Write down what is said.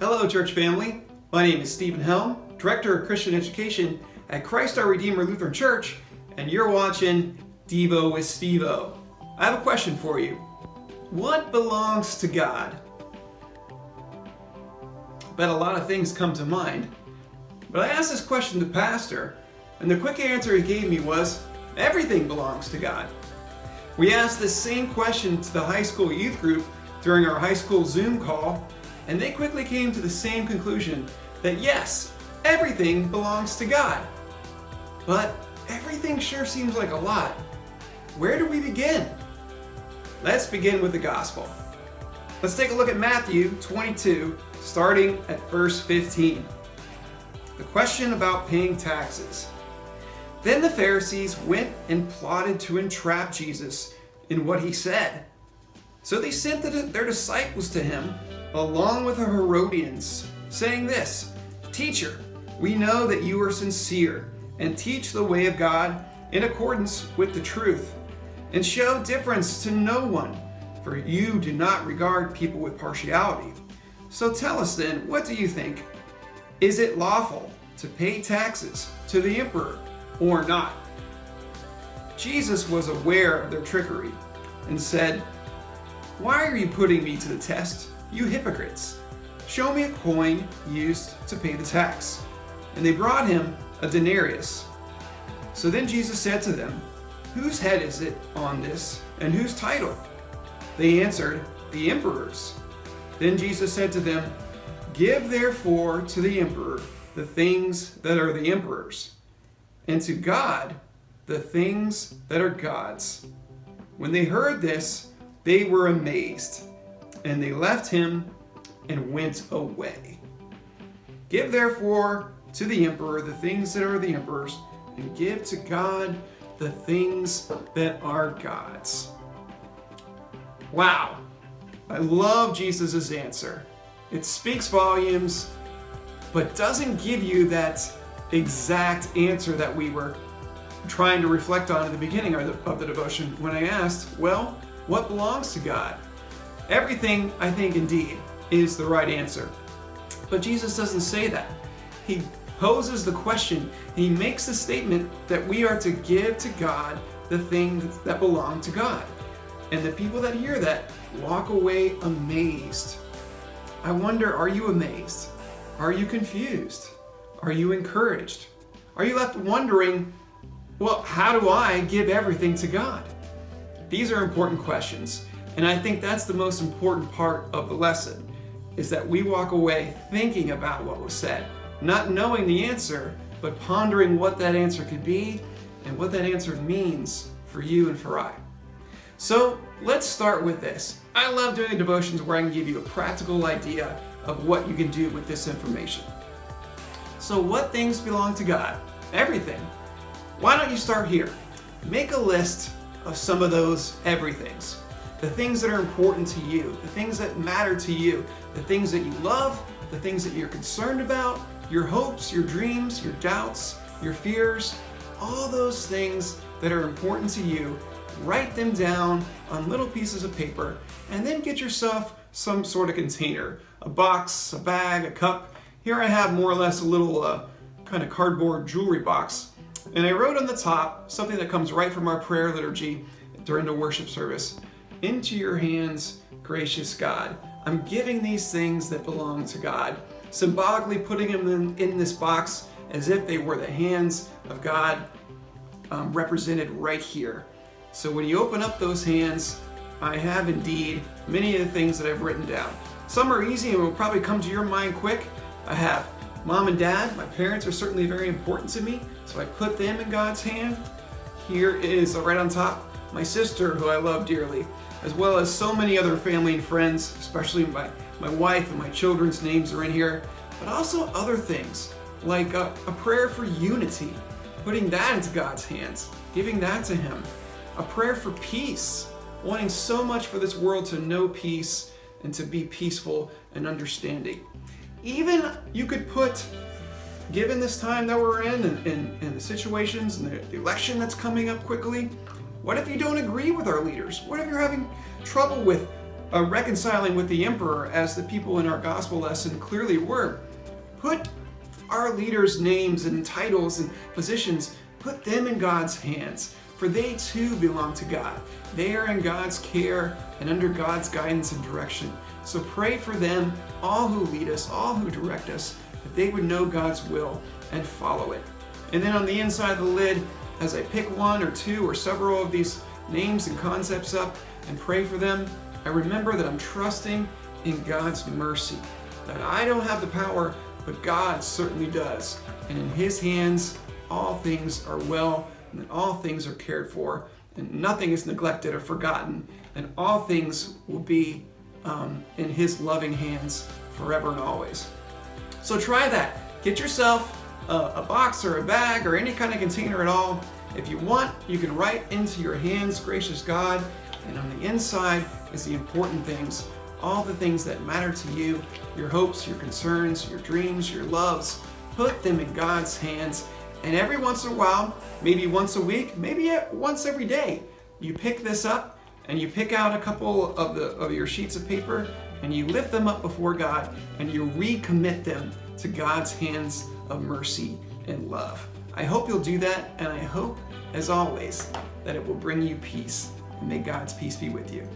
Hello, church family. My name is Stephen Helm, Director of Christian Education at Christ Our Redeemer Lutheran Church, and you're watching Devo with SteveO. I have a question for you. What belongs to God? I bet a lot of things come to mind, but I asked this question to Pastor, and the quick answer he gave me was, everything belongs to God. We asked this same question to the high school youth group during our high school Zoom call, and they quickly came to the same conclusion that yes, everything belongs to God. But everything sure seems like a lot. Where do we begin? Let's begin with the gospel. Let's take a look at Matthew 22, starting at verse 15. The question about paying taxes. Then the Pharisees went and plotted to entrap Jesus in what he said. So they sent their disciples to him, along with the Herodians, saying this, "Teacher, we know that you are sincere and teach the way of God in accordance with the truth, and show difference to no one, for you do not regard people with partiality. So tell us then, what do you think? Is it lawful to pay taxes to the emperor or not?" Jesus was aware of their trickery and said, "Why are you putting me to the test, you hypocrites? Show me a coin used to pay the tax." And they brought him a denarius. So then Jesus said to them, "Whose head is it on this, and whose title?" They answered, "The emperor's." Then Jesus said to them, "Give therefore to the emperor the things that are the emperor's, and to God the things that are God's." When they heard this, they were amazed, and they left him and went away. Give therefore to the emperor the things that are the emperor's, and give to God the things that are God's. Wow, I love Jesus' answer. It speaks volumes, but doesn't give you that exact answer that we were trying to reflect on at the beginning of the devotion when I asked, well, what belongs to God? Everything, I think, indeed, is the right answer. But Jesus doesn't say that. He poses the question, and he makes the statement that we are to give to God the things that belong to God. And the people that hear that walk away amazed. I wonder, are you amazed? Are you confused? Are you encouraged? Are you left wondering, well, how do I give everything to God? These are important questions, and I think that's the most important part of the lesson, is that we walk away thinking about what was said, not knowing the answer, but pondering what that answer could be and what that answer means for you and for I. So let's start with this. I love doing devotions where I can give you a practical idea of what you can do with this information. So what things belong to God? Everything. Why don't you start here? Make a list of some of those everythings. The things that are important to you, the things that matter to you, the things that you love, the things that you're concerned about, your hopes, your dreams, your doubts, your fears, all those things that are important to you. Write them down on little pieces of paper, and then get yourself some sort of container, a box, a bag, a cup. Here I have more or less a little kind of cardboard jewelry box, and I wrote on the top something that comes right from our prayer liturgy during the worship service. "Into your hands, gracious God." I'm giving these things that belong to God, symbolically putting them in this box as if they were the hands of God represented right here. So when you open up those hands, I have indeed many of the things that I've written down. Some are easy and will probably come to your mind quick. I have mom and dad. My parents are certainly very important to me, so I put them in God's hand. Here is, right on top, my sister, who I love dearly, as well as so many other family and friends, especially my wife and my children's names are in here, but also other things, like a prayer for unity, putting that into God's hands, giving that to Him. A prayer for peace, wanting so much for this world to know peace and to be peaceful and understanding. Even you could put, given this time that we're in and the situations and the election that's coming up quickly, what if you don't agree with our leaders? What if you're having trouble with reconciling with the emperor, as the people in our gospel lesson clearly were. Put our leaders' names and titles and positions, put them in God's hands, for they too belong to God. They are in God's care and under God's guidance and direction. So pray for them, all who lead us, all who direct us, that they would know God's will and follow it. And then on the inside of the lid, as I pick one or two or several of these names and concepts up and pray for them, I remember that I'm trusting in God's mercy, that I don't have the power, but God certainly does. And in His hands, all things are well, and all things are cared for, and nothing is neglected or forgotten, and all things will be in His loving hands forever and always. So try that. Get yourself a box or a bag or any kind of container at all. If you want, you can write into your hands, gracious God, and on the inside is the important things, all the things that matter to you, your hopes, your concerns, your dreams, your loves. Put them in God's hands, and every once in a while, maybe once a week, maybe once every day, you pick this up and you pick out a couple of your sheets of paper and you lift them up before God and you recommit them to God's hands of mercy and love. I hope you'll do that, and I hope, as always, that it will bring you peace. And may God's peace be with you.